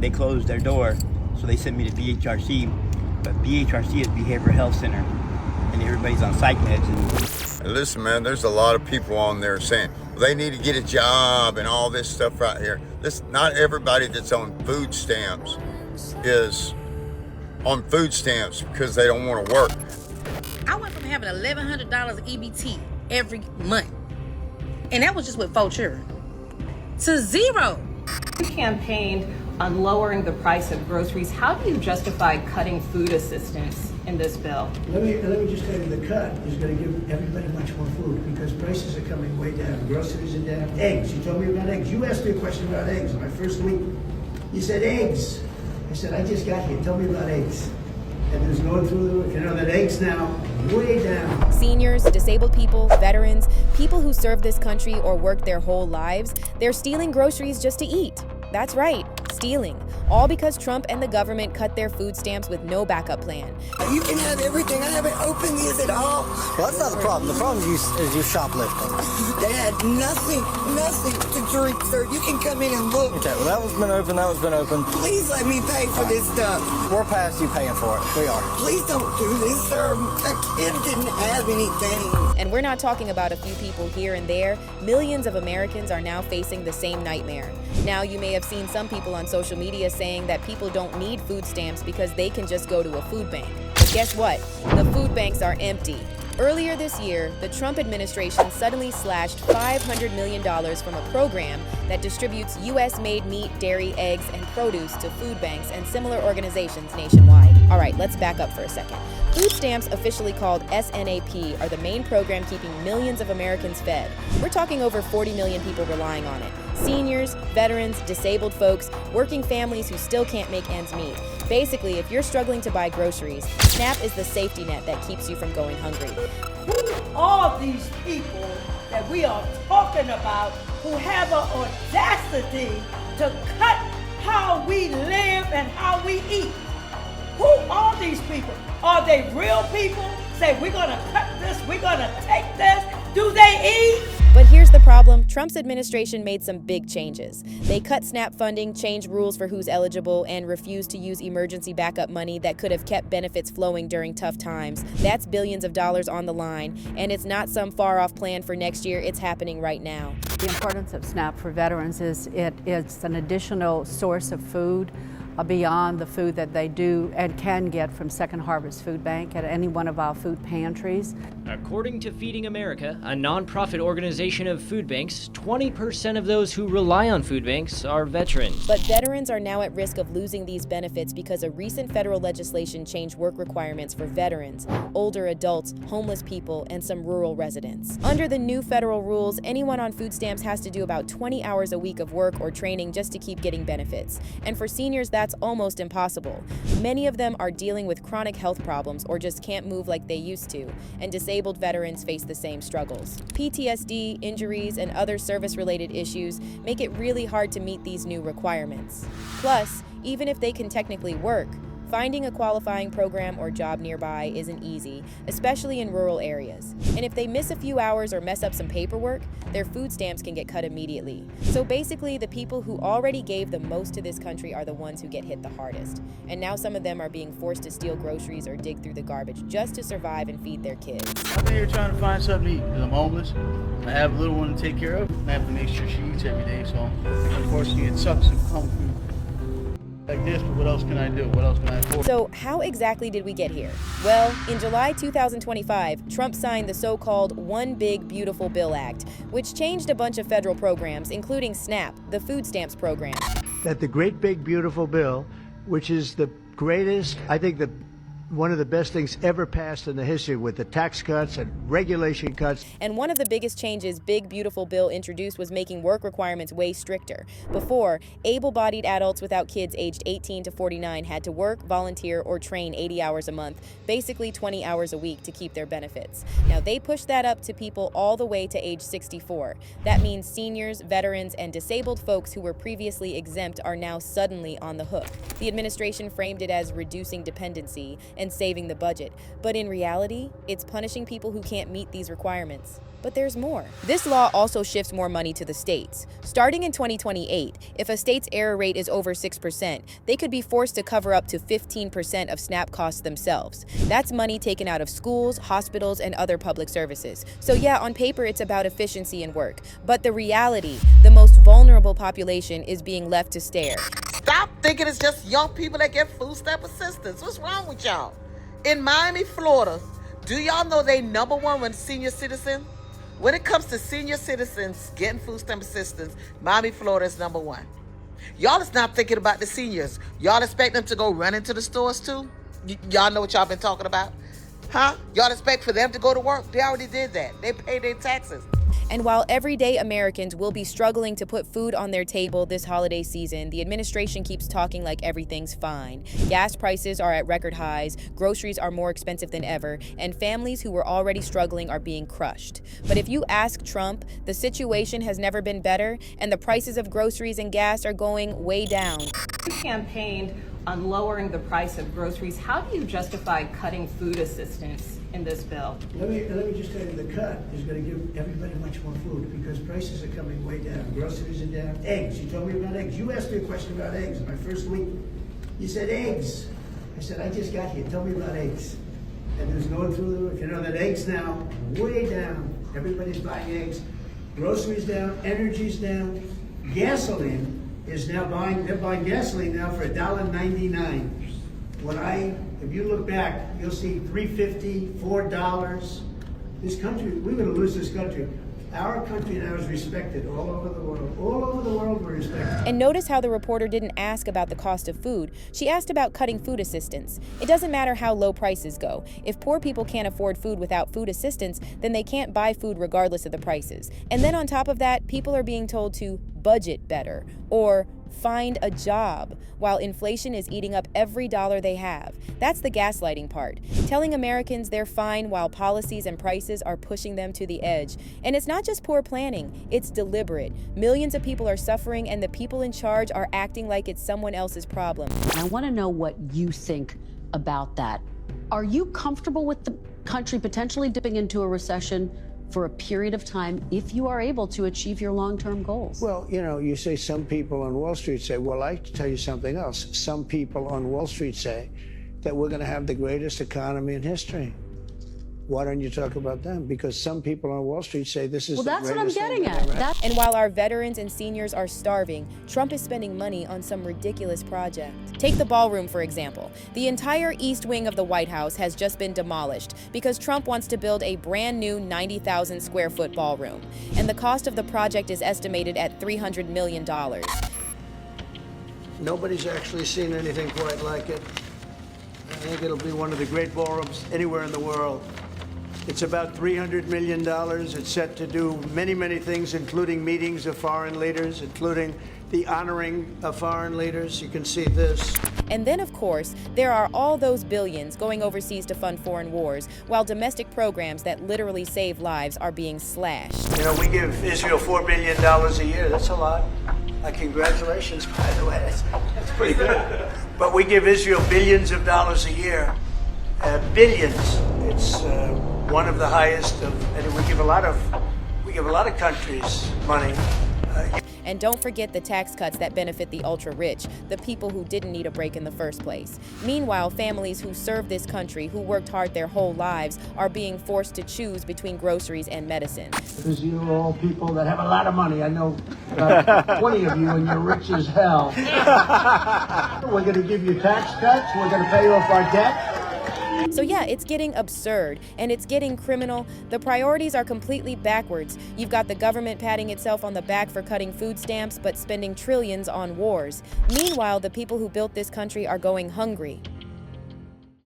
they closed their door, so they sent me to BHRC. But BHRC is Behavioral Health Center, and everybody's on psych meds. And listen, man, there's a lot of people on there saying, well, they need to get a job and all this stuff right here. Not everybody that's on food stamps is on food stamps because they don't want to work. I went from having $1,100 EBT every month, and that was just with 4 children, to zero. You campaigned on lowering the price of groceries. How do you justify cutting food assistance in this bill? Let me just tell you, the cut is going to give everybody much more food because prices are coming way down. Groceries are down. Eggs. You told me about eggs. You asked me a question about eggs my first week. You said eggs. I said, I just got here. Tell me about eggs. And it was going through the roof. You know that eggs now way down. Seniors, disabled people, veterans, people who serve this country or work their whole lives, they're stealing groceries just to eat. That's right, stealing. All because Trump and the government cut their food stamps with no backup plan. You can have everything. I haven't opened these at all. Well, that's not the problem. The problem is you shoplifting. They had nothing to drink, sir. You can come in and look. Okay, well, that one's been open. Please let me pay for this stuff. We're past you paying for it. We are. Please don't do this, sir. A kid didn't have anything. And we're not talking about a few people here and there. Millions of Americans are now facing the same nightmare. Now, you may have seen some people on social media saying that people don't need food stamps because they can just go to a food bank. But guess what? The food banks are empty. Earlier this year, the Trump administration suddenly slashed $500 million from a program that distributes U.S.-made meat, dairy, eggs, and produce to food banks and similar organizations nationwide. All right, let's back up for a second. Food stamps, officially called SNAP, are the main program keeping millions of Americans fed. We're talking over 40 million people relying on it. Seniors, veterans, disabled folks, working families who still can't make ends meet. Basically, if you're struggling to buy groceries, SNAP is the safety net that keeps you from going hungry. Who are these people that we are talking about who have an audacity to cut how we live and how we eat? Who are these people? Are they real people? Say, we're gonna cut this, we're gonna take this. Do they eat? But here's the problem. Trump's administration made some big changes. They cut SNAP funding, changed rules for who's eligible, and refused to use emergency backup money that could have kept benefits flowing during tough times. That's billions of dollars on the line, and it's not some far-off plan for next year. It's happening right now. The importance of SNAP for veterans is it's an additional source of food beyond the food that they do and can get from Second Harvest Food Bank at any one of our food pantries. According to Feeding America, a nonprofit organization of food banks, 20% of those who rely on food banks are veterans. But veterans are now at risk of losing these benefits because a recent federal legislation changed work requirements for veterans, older adults, homeless people, and some rural residents. Under the new federal rules, anyone on food stamps has to do about 20 hours a week of work or training just to keep getting benefits. And for seniors, that's almost impossible. Many of them are dealing with chronic health problems or just can't move like they used to, and disabled veterans face the same struggles. PTSD, injuries, and other service-related issues make it really hard to meet these new requirements. Plus, even if they can technically work, finding a qualifying program or job nearby isn't easy, especially in rural areas. And if they miss a few hours or mess up some paperwork, their food stamps can get cut immediately. So basically, the people who already gave the most to this country are the ones who get hit the hardest. And now some of them are being forced to steal groceries or dig through the garbage just to survive and feed their kids. I'm here trying to find something to eat because I'm homeless. I have a little one to take care of. I have to make sure she eats every day, so unfortunately it sucks to come through like this, but what else can I do? What else can I afford? So how exactly did we get here? Well, in July 2025, Trump signed the so-called One Big Beautiful Bill Act, which changed a bunch of federal programs, including SNAP, the food stamps program. That the great big beautiful bill, which is the greatest, I think one of the best things ever passed in the history with the tax cuts and regulation cuts. And one of the biggest changes Big Beautiful Bill introduced was making work requirements way stricter. Before, able-bodied adults without kids aged 18 to 49 had to work, volunteer, or train 80 hours a month, basically 20 hours a week to keep their benefits. Now they pushed that up to people all the way to age 64. That means seniors, veterans, and disabled folks who were previously exempt are now suddenly on the hook. The administration framed it as reducing dependency, and saving the budget. But in reality, it's punishing people who can't meet these requirements. But there's more. This law also shifts more money to the states. Starting in 2028, if a state's error rate is over 6%, they could be forced to cover up to 15% of SNAP costs themselves. That's money taken out of schools, hospitals, and other public services. So yeah, on paper, it's about efficiency and work. But the reality, the most vulnerable population is being left to stare. Stop thinking it's just young people that get food stamp assistance. What's wrong with y'all? In Miami, Florida, do y'all know they #1 when senior citizens? When it comes to senior citizens getting food stamp assistance, Miami, Florida is #1. Y'all is not thinking about the seniors. Y'all expect them to go run into the stores too? Y'all know what y'all been talking about? Huh? Y'all expect for them to go to work? They already did that. They pay their taxes. And while everyday Americans will be struggling to put food on their table this holiday season, the administration keeps talking like everything's fine. Gas prices are at record highs, groceries are more expensive than ever, and families who were already struggling are being crushed. But if you ask Trump, the situation has never been better, and the prices of groceries and gas are going way down. You campaigned on lowering the price of groceries. How do you justify cutting food assistance in this bill? Let me just tell you, the cut is going to give everybody much more food because prices are coming way down. Groceries are down. Eggs. You told me about eggs. You asked me a question about eggs. My first week, you said eggs. I said, I just got here. Tell me about eggs. And it was going through the roof. You know that eggs now, way down. Everybody's buying eggs. Groceries down. Energy's down. Gasoline is now they're buying gasoline now for $1.99. If you look back, you'll see $3.50, $4. This country, we're going to lose this country. Our country now is respected all over the world. All over the world, we're respected. And notice how the reporter didn't ask about the cost of food. She asked about cutting food assistance. It doesn't matter how low prices go. If poor people can't afford food without food assistance, then they can't buy food regardless of the prices. And then on top of that, people are being told to budget better or find a job, while inflation is eating up every dollar they have. That's the gaslighting part, telling Americans they're fine while policies and prices are pushing them to the edge. And it's not just poor planning, it's deliberate. Millions of people are suffering, and the people in charge are acting like it's someone else's problem. I want to know what you think about that. Are you comfortable with the country potentially dipping into a recession for a period of time if you are able to achieve your long-term goals? Well, you know, you say some people on Wall Street say, well, I tell you something else. Some people on Wall Street say that we're going to have the greatest economy in history. Why don't you talk about them? Because some people on Wall Street say this is the greatest thing. Well, that's what I'm getting at. And while our veterans and seniors are starving, Trump is spending money on some ridiculous project. Take the ballroom, for example. The entire east wing of the White House has just been demolished because Trump wants to build a brand new 90,000 square foot ballroom. And the cost of the project is estimated at $300 million. Nobody's actually seen anything quite like it. I think it'll be one of the great ballrooms anywhere in the world. It's about $300 million. It's set to do many, many things, including meetings of foreign leaders, including the honoring of foreign leaders. You can see this. And then, of course, there are all those billions going overseas to fund foreign wars, while domestic programs that literally save lives are being slashed. You know, we give Israel $4 billion a year. That's a lot. Congratulations, by the way. That's pretty good. But we give Israel billions of dollars a year. Billions. It's one of the highest and we give a lot of countries money. And don't forget the tax cuts that benefit the ultra-rich, the people who didn't need a break in the first place. Meanwhile, families who serve this country, who worked hard their whole lives, are being forced to choose between groceries and medicine. Because you're all people that have a lot of money. I know 20 of you, and you're rich as hell. We're going to give you tax cuts. We're going to pay off our debt. So yeah, it's getting absurd and it's getting criminal. The priorities are completely backwards. You've got the government patting itself on the back for cutting food stamps, but spending trillions on wars. Meanwhile, the people who built this country are going hungry.